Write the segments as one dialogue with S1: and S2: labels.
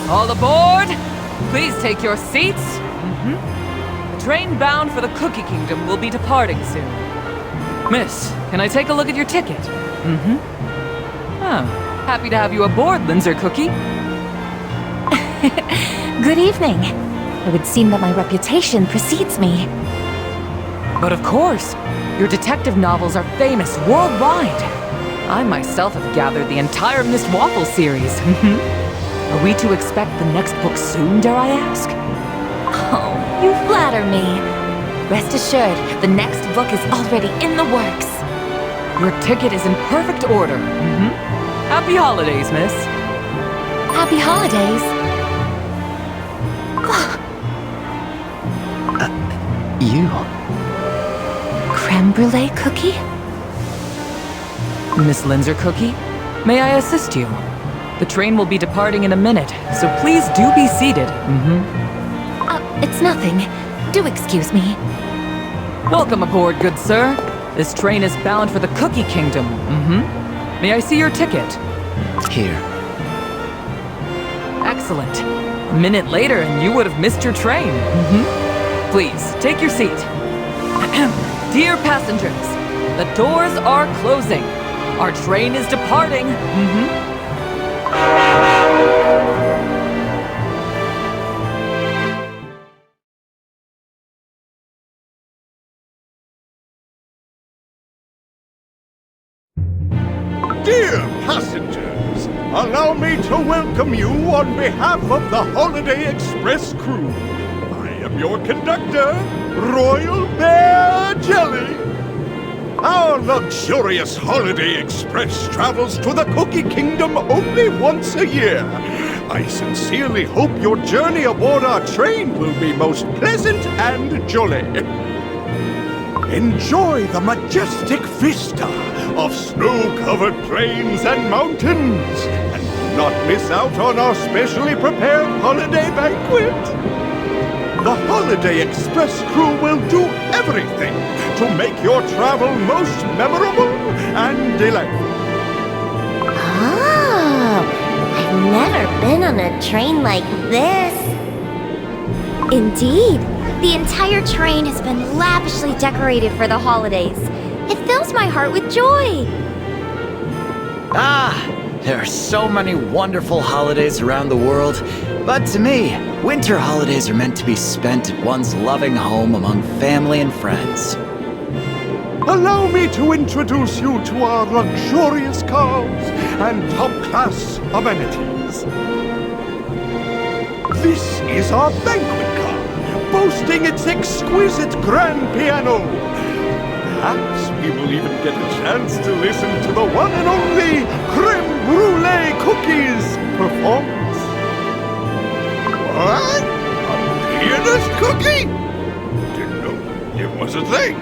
S1: All aboard! Please take your seats. The train bound for the Cookie Kingdom will be departing soon. Miss, can I take a look at your ticket? Oh, happy to have you aboard, Linzer Cookie.
S2: Good evening. It would seem that my reputation precedes me.
S1: But of course, your detective novels are famous worldwide. I myself have gathered the entire Mist Waffle series. Are we to expect the next book soon, dare I ask?
S2: Oh, you flatter me. Rest assured, the next book is already in the works.
S1: Your ticket is in perfect order. Happy holidays, miss.
S2: Happy holidays.
S3: You?
S2: Creme brulee cookie?
S1: Miss Linzer Cookie, may I assist you? The train will be departing in a minute, so please do be seated.
S2: It's nothing. Do excuse me.
S1: Welcome aboard, good sir. This train is bound for the Cookie Kingdom. May I see your ticket?
S3: Here.
S1: Excellent. A minute later and you would have missed your train. Please, take your seat. Dear passengers, the doors are closing. Our train is departing.
S4: Dear passengers, allow me to welcome you on behalf of the Holiday Express crew. I am your conductor, Royal Bear Jelly. Our luxurious Holiday Express travels to the Cookie Kingdom only once a year. I sincerely hope your journey aboard our train will be most pleasant and jolly. Enjoy the majestic vista of snow-covered plains and mountains, and do not miss out on our specially prepared holiday banquet. The Holiday Express crew will do everything to make your travel most memorable and delightful.
S5: Oh, I've never been on a train like this. Indeed, the entire train has been lavishly decorated for the holidays. It fills my heart with joy.
S3: There are so many wonderful holidays around the world, but to me, winter holidays are meant to be spent at one's loving home among family and friends.
S4: Allow me to introduce you to our luxurious cars and top-class amenities. This is our banquet car, boasting its exquisite grand piano. Perhaps we will even get a chance to listen to the one and only Creme Brulee Cookies performance. What? A pianist cookie? Didn't know it was a thing.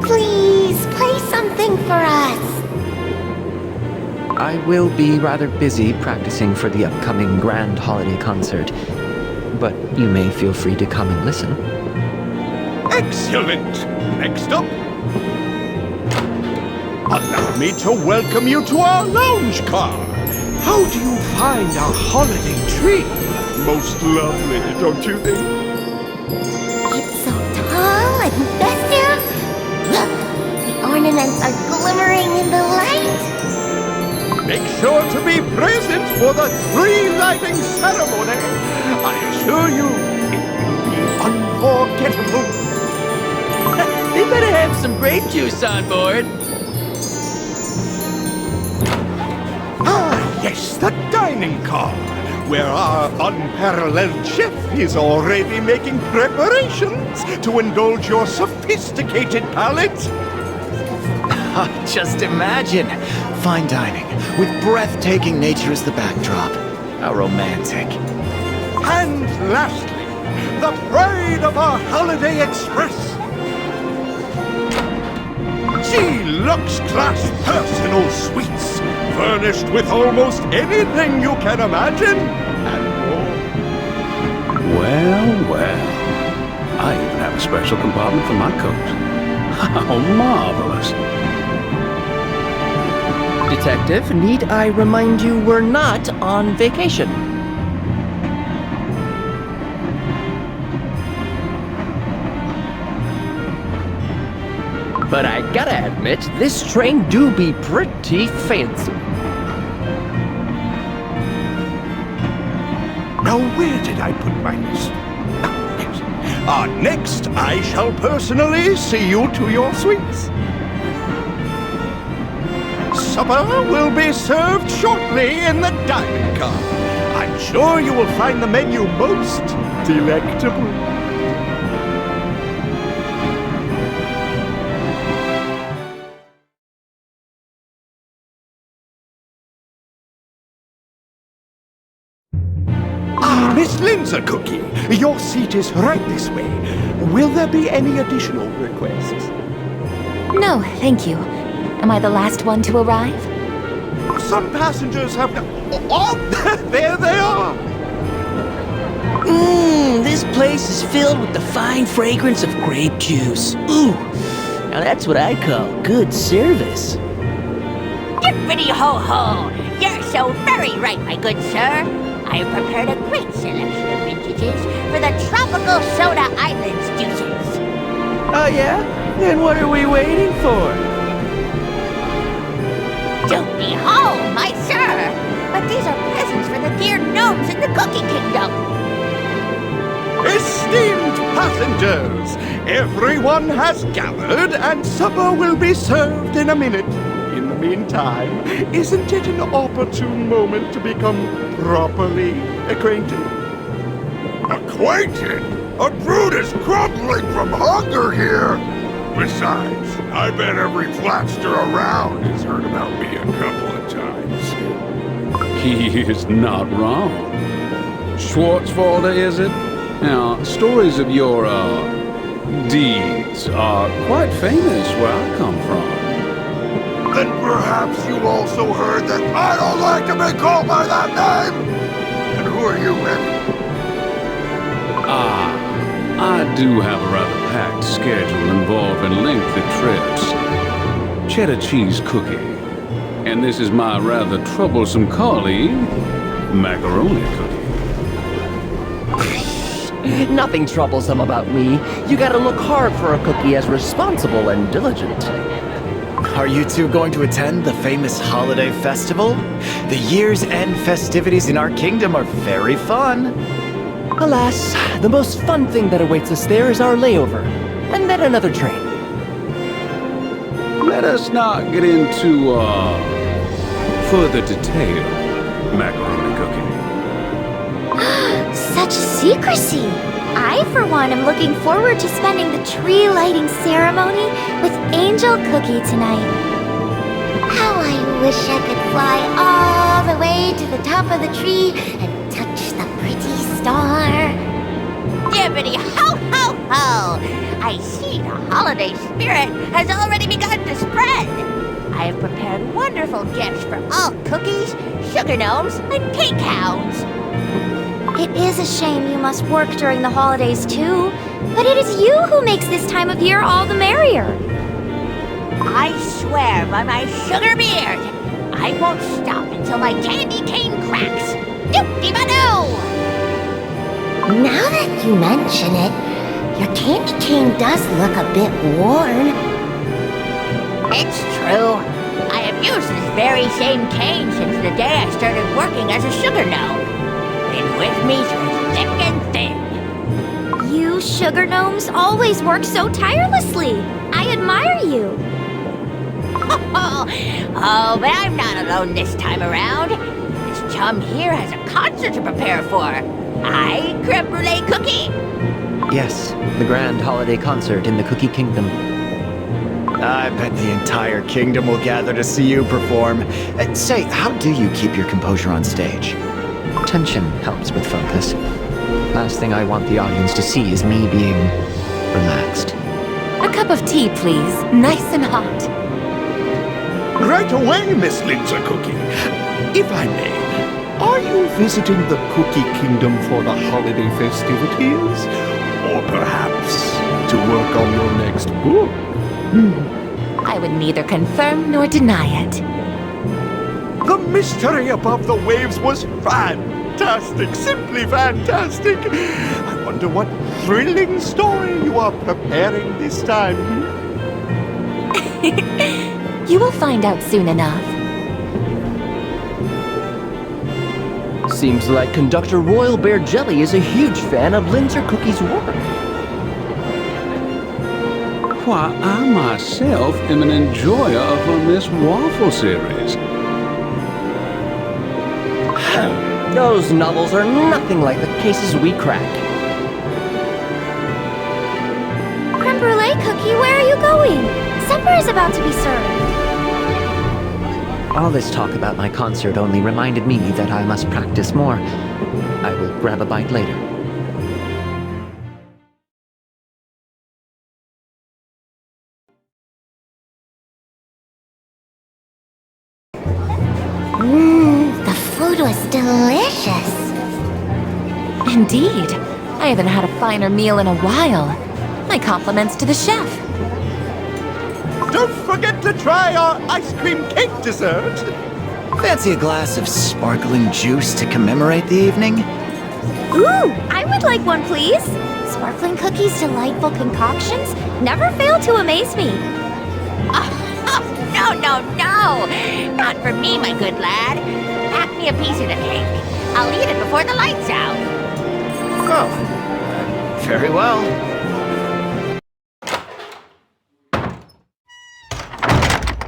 S5: Please, play something for us.
S6: I will be rather busy practicing for the upcoming Grand Holiday Concert, but you may feel free to come and listen.
S4: Excellent! Next up, allow me to welcome you to our lounge car. How do you find our holiday tree? Most lovely, don't you think?
S5: It's so tall and festive. Look, the ornaments are glimmering in the light.
S4: Make sure to be present for the tree lighting ceremony. I assure you, it will be unforgettable.
S7: They better have some grape juice on board.
S4: Ah, yes, the dining car, where our unparalleled chef is already making preparations to indulge your sophisticated palate.
S3: Just imagine! Fine dining, with breathtaking nature as the backdrop. How romantic.
S4: And lastly, the pride of our Holiday Express. Deluxe class personal suites, furnished with almost anything you can imagine, and more.
S8: Well, well. I even have a special compartment for my coat. How marvelous.
S7: Detective, need I remind you we're not on vacation? But I gotta admit, this train do be pretty fancy.
S4: Now, where did I put my list? Next, I shall personally see you to your suites. Supper will be served shortly in the dining car. I'm sure you will find the menu most delectable. Miss Linzer Cookie, your seat is right this way. Will there be any additional requests?
S2: No, thank you. Am I the last one to arrive?
S4: Some passengers have... Oh, there they are!
S7: This place is filled with the fine fragrance of grape juice. Ooh, now that's what I call good service.
S9: Yippity ho ho! You're so very right, my good sir. I've prepared a great selection of vintages for the Tropical Soda Islands juices.
S7: Oh yeah? Then what are we waiting for?
S9: Doopy ho, my sir! But these are presents for the dear gnomes in the Cookie Kingdom.
S4: Esteemed passengers, everyone has gathered and supper will be served in a minute. In the meantime, isn't it an opportune moment to become properly acquainted?
S10: Acquainted? A brute is crumbling from hunger here! Besides, I bet every flatster around has heard about me a couple of times.
S8: He is not wrong. Schwarzwalder, is it? Now, stories of your, deeds are quite famous where I come from.
S10: Then perhaps you also heard that I don't like to be called by that name? And who are you, man?
S8: I do have a rather packed schedule involving lengthy trips. Cheddar cheese cookie. And this is my rather troublesome colleague, macaroni cookie.
S7: Nothing troublesome about me. You gotta look hard for a cookie as responsible and diligent.
S3: Are you two going to attend the famous holiday festival? The year's end festivities in our kingdom are very fun.
S7: Alas, the most fun thing that awaits us there is our layover, and then another train.
S8: Let us not get into, further detail, macaroni cookie.
S5: Such secrecy! I, for one, am looking forward to spending the tree lighting ceremony with Angel Cookie tonight. How I wish I could fly all the way to the top of the tree and touch the pretty star.
S9: Yippity ho ho ho! I see the holiday spirit has already begun to spread. I have prepared wonderful gifts for all cookies, sugar gnomes, and cake hounds.
S5: It is a shame you must work during the holidays too, but it is you who makes this time of year all the merrier.
S9: I swear by my sugar beard, I won't stop until my candy cane cracks. Doop-de-ba-doo!
S5: Now that you mention it, your candy cane does look a bit worn.
S9: It's true. I have used this very same cane since the day I started working as a sugar gnome. Been with me through thick and thin.
S5: You sugar gnomes always work so tirelessly. I admire you.
S9: Oh, but I'm not alone this time around. This chum here has a concert to prepare for. Aye, creme brulee cookie?
S6: Yes, the grand holiday concert in the Cookie Kingdom.
S3: I bet the entire kingdom will gather to see you perform. Say, how do you keep your composure on stage?
S6: Tension helps with focus. Last thing I want the audience to see is me being relaxed.
S2: A cup of tea, please. Nice and hot.
S4: Right away, Miss Linzer Cookie. If I may, are you visiting the Cookie Kingdom for the holiday festivities? Or perhaps to work on your next book?
S2: I would neither confirm nor deny it.
S4: The mystery above the waves was fantastic, simply fantastic. I wonder what thrilling story you are preparing this time.
S2: You will find out soon enough.
S6: Seems like Conductor Royal Bear Jelly is a huge fan of Linzer Cookie's work.
S8: Why, I myself am an enjoyer of her Miss Waffle series.
S6: Those novels are nothing like the cases we crack.
S5: Creme brulee cookie, where are you going? Supper is about to be served.
S6: All this talk about my concert only reminded me that I must practice more. I will grab a bite later.
S5: The food was delicious.
S2: Indeed. I haven't had a finer meal in a while. My compliments to the chef.
S4: Don't forget to try our ice cream cake dessert.
S3: Fancy a glass of sparkling juice to commemorate the evening?
S5: Ooh, I would like one, please. Sparkling cookies' delightful concoctions never fail to amaze me.
S9: No, no, no! Not for me, my good lad. Pack me a piece of the cake. I'll eat it before the lights out.
S3: Oh, very well.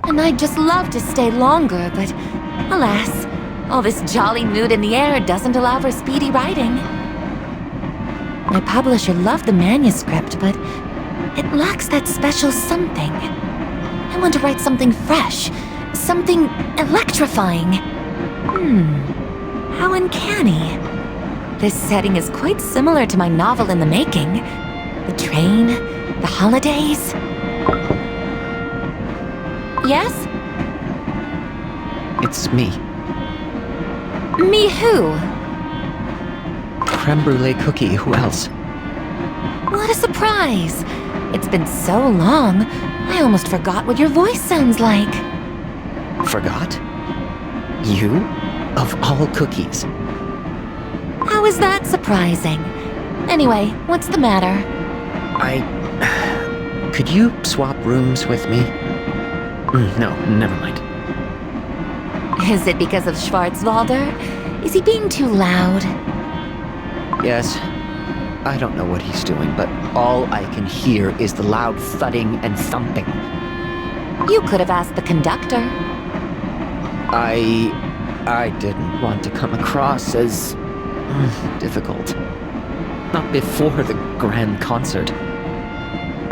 S2: And I'd just love to stay longer, but alas, all this jolly mood in the air doesn't allow for speedy writing. My publisher loved the manuscript, but it lacks that special something. I want to write something fresh, something electrifying. How uncanny. This setting is quite similar to my novel in the making. The train, the holidays. Yes?
S6: It's me,
S2: Me who?
S6: Creme Brulee Cookie. Who else?
S2: What a surprise! It's been so long, I almost forgot what your voice sounds like.
S6: Forgot? You? Of all cookies.
S2: How is that surprising? Anyway, what's the matter?
S6: Could you swap rooms with me? No, never mind.
S2: Is it because of Schwarzwalder? Is he being too loud?
S6: Yes. I don't know what he's doing, but all I can hear is the loud thudding and thumping.
S2: You could have asked the conductor.
S6: I didn't want to come across as difficult. Not before the grand concert.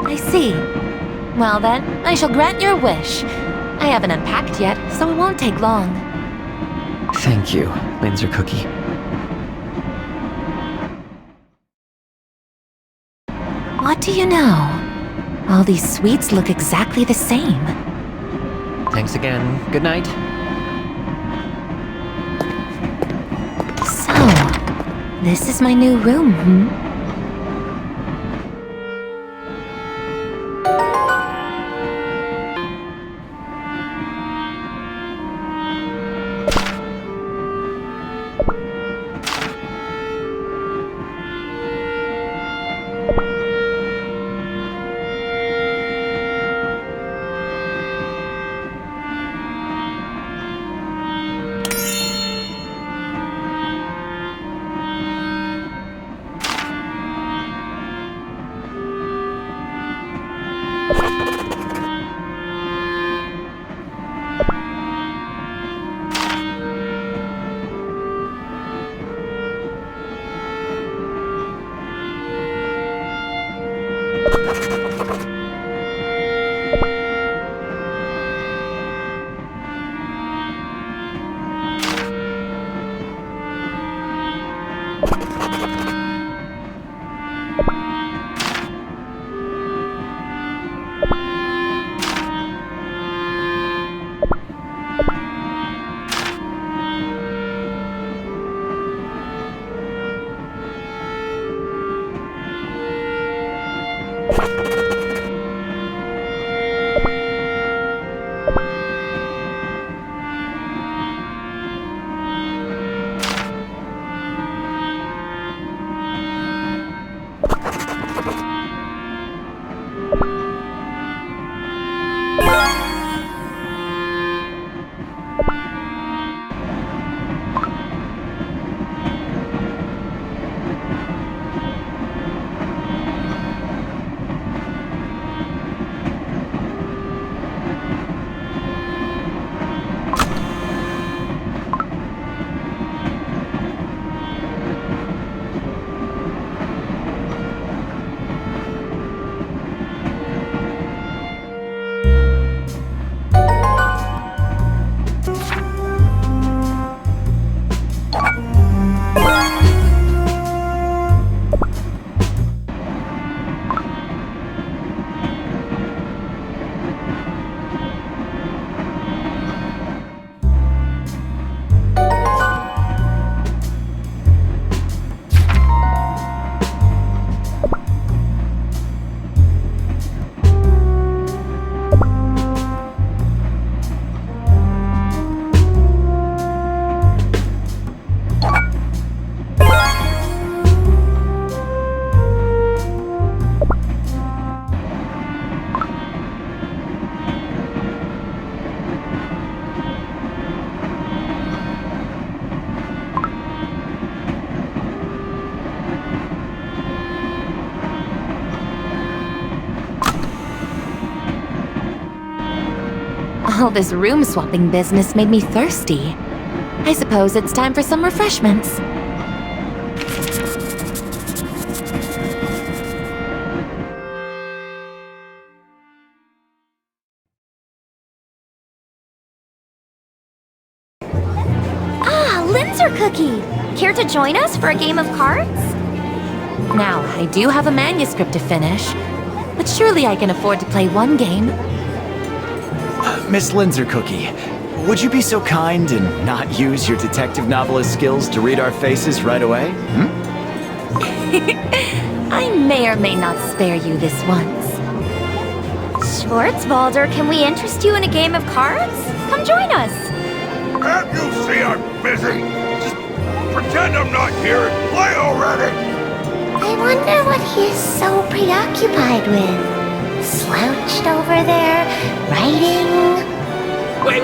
S2: I see. Well then, I shall grant your wish. I haven't unpacked yet, so it won't take long.
S6: Thank you, Linzer Cookie.
S2: What do you know? All these sweets look exactly the same.
S6: Thanks again. Good night.
S2: So, this is my new room, All this room swapping business made me thirsty. I suppose it's time for some refreshments.
S5: Ah, Linzer Cookie! Care to join us for a game of cards?
S2: Now, I do have a manuscript to finish, but surely I can afford to play one game.
S3: Miss Linzer Cookie, would you be so kind and not use your detective novelist skills to read our faces right away?
S2: I may or may not spare you this once.
S5: Schwarzwalder, can we interest you in a game of cards? Come join us!
S10: Can't you see I'm busy? Just pretend I'm not here and play already!
S5: I wonder what he is so preoccupied with. Slouched over there, writing...
S7: Wait.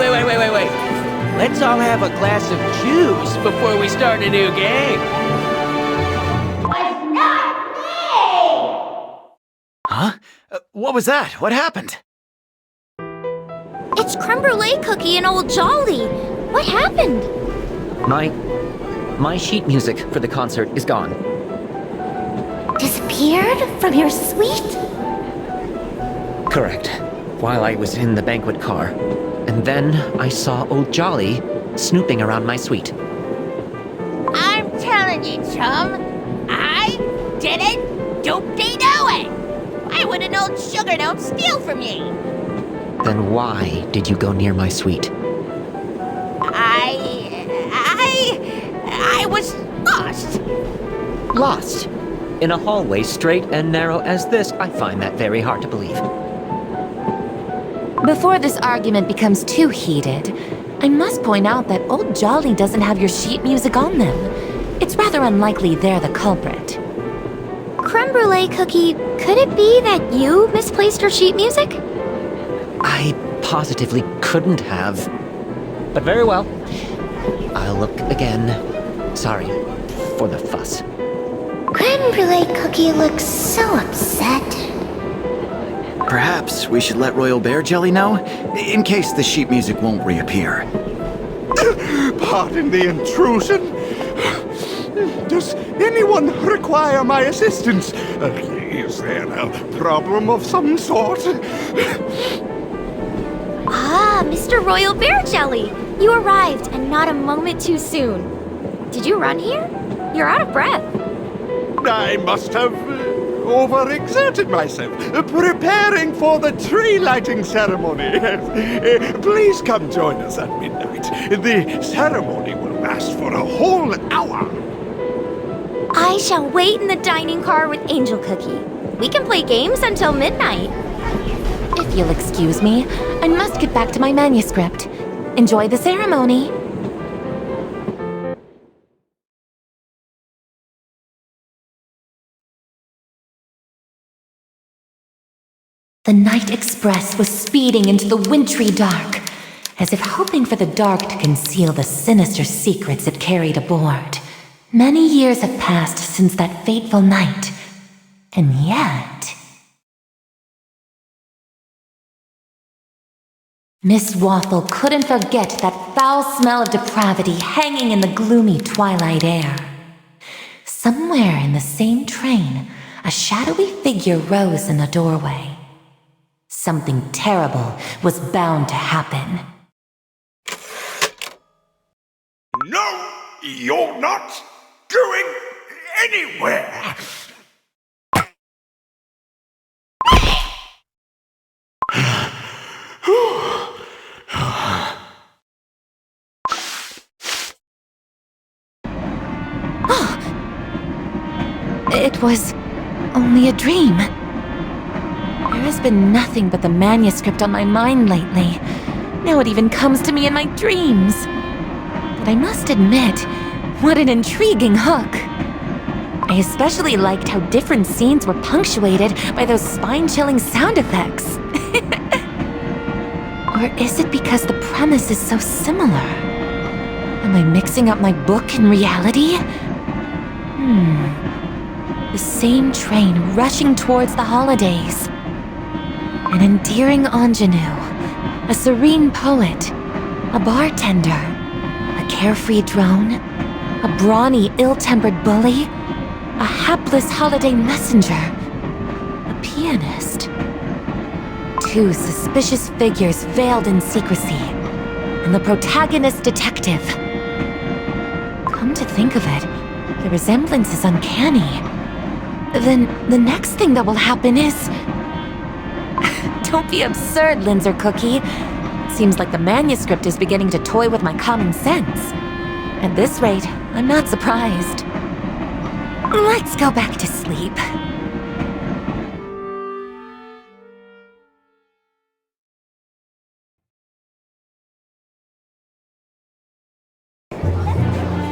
S7: Let's all have a glass of juice before we start a new game.
S9: Was not me!
S3: Huh? What was that? What happened?
S5: It's Creme Brulee Cookie and Old Jolly. What happened?
S6: My sheet music for the concert is gone.
S5: Disappeared from your suite?
S6: Correct. While I was in the banquet car. And then I saw Old Jolly snooping around my suite.
S9: I'm telling you, chum, I didn't doop-de know it! Why would an old sugar gnome steal from you?
S6: Then why did you go near my suite?
S9: I was lost.
S6: Lost? In a hallway straight and narrow as this, I find that very hard to believe.
S2: Before this argument becomes too heated, I must point out that Old Jolly doesn't have your sheet music on them. It's rather unlikely they're the culprit.
S5: Creme Brulee Cookie, could it be that you misplaced your sheet music?
S6: I positively couldn't have. But very well. I'll look again. Sorry for the fuss.
S5: Creme Brulee Cookie looks so upset.
S3: Perhaps we should let Royal Bear Jelly know, in case the sheet music won't reappear.
S4: Pardon the intrusion. Does anyone require my assistance? Is there a problem of some sort?
S5: Ah, Mr. Royal Bear Jelly! You arrived, and not a moment too soon. Did you run here? You're out of breath.
S4: I must have overexerted myself, preparing for the tree lighting ceremony. Please come join us at midnight. The ceremony will last for a whole hour.
S5: I shall wait in the dining car with Angel Cookie. We can play games until midnight.
S2: If you'll excuse me, I must get back to my manuscript. Enjoy the ceremony. The night express was speeding into the wintry dark, as if hoping for the dark to conceal the sinister secrets it carried aboard. Many years have passed since that fateful night, and yet... Miss Waffle couldn't forget that foul smell of depravity hanging in the gloomy twilight air. Somewhere in the same train, a shadowy figure rose in the doorway. Something terrible was bound to happen.
S10: No, you're not going anywhere!
S2: It was only a dream. There has been nothing but the manuscript on my mind lately. Now it even comes to me in my dreams. But I must admit, what an intriguing hook. I especially liked how different scenes were punctuated by those spine-chilling sound effects. Or is it because the premise is so similar? Am I mixing up my book and reality? The same train rushing towards the holidays. An endearing ingenue. a serene poet, a bartender, a carefree drone, a brawny, ill-tempered bully, a hapless holiday messenger, a pianist. Two suspicious figures veiled in secrecy, and the protagonist detective. Come to think of it, the resemblance is uncanny. Then the next thing that will happen is... Don't be absurd, Linzer Cookie. Seems like the manuscript is beginning to toy with my common sense. At this rate, I'm not surprised. Let's go back to sleep.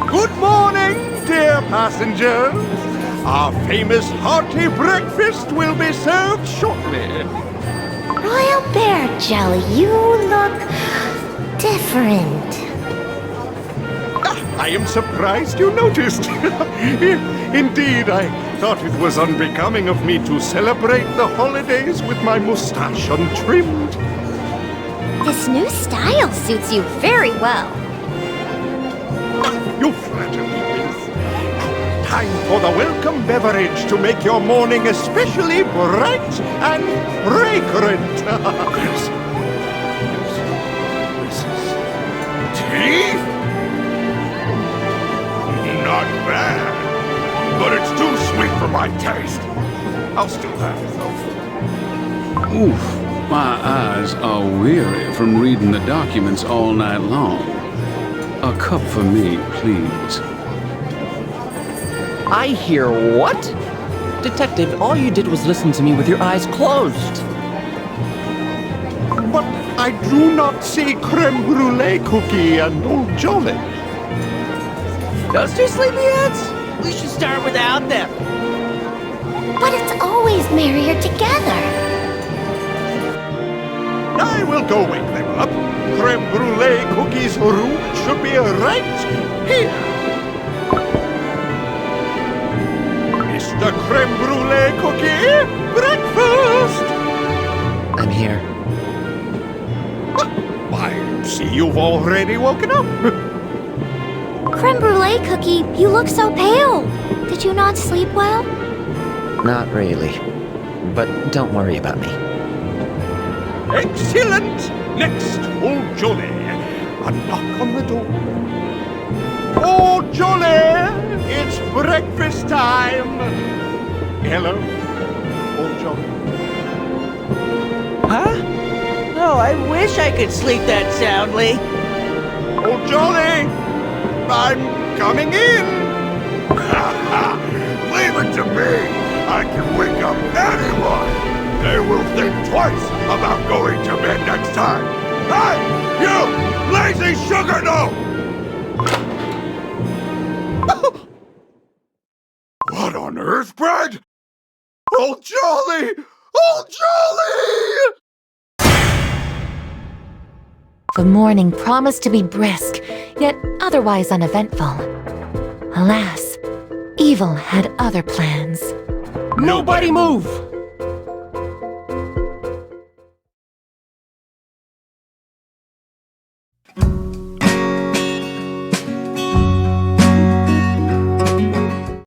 S4: Good morning, dear passengers. Our famous hearty breakfast will be served shortly.
S5: Royal Bear Jelly, you look different.
S4: I am surprised you noticed. Indeed, I thought it was unbecoming of me to celebrate the holidays with my mustache untrimmed.
S5: This new style suits you very well.
S4: You flatter me, Miss. Time for the welcome beverage to make your morning especially bright and fragrant.
S10: This is tea? Not bad, but it's too sweet for my taste. I'll still have it though.
S8: Oof, my eyes are weary from reading the documents all night long. A cup for me, please.
S6: I hear what? Detective, all you did was listen to me with your eyes closed.
S4: But I do not see creme brulee cookie and old Jolly.
S7: Those two sleepyheads? We should start without them.
S5: But it's always merrier together.
S4: I will go wake them up. Creme brulee cookie's room should be right here. Mr. Creme brulee cookie, breakfast!
S6: I'm here.
S4: I see you've already woken up.
S5: Creme brulee cookie, you look so pale. Did you not sleep well?
S6: Not really. But don't worry about me.
S4: Excellent! Next, old Jolly. A knock on the door. Old Jolly! It's breakfast time! Hello, old Jolly.
S7: Huh? Oh, I wish I could sleep that soundly.
S4: Old Jolly! I'm coming in!
S10: Leave it to me. I can wake up anyone. They will think twice about going to bed next time. Hey, you lazy sugar no! What on earth, Brad? Old Jolly! Old Jolly!
S2: The morning promised to be brisk, yet otherwise uneventful. Alas, evil had other plans.
S7: Nobody move!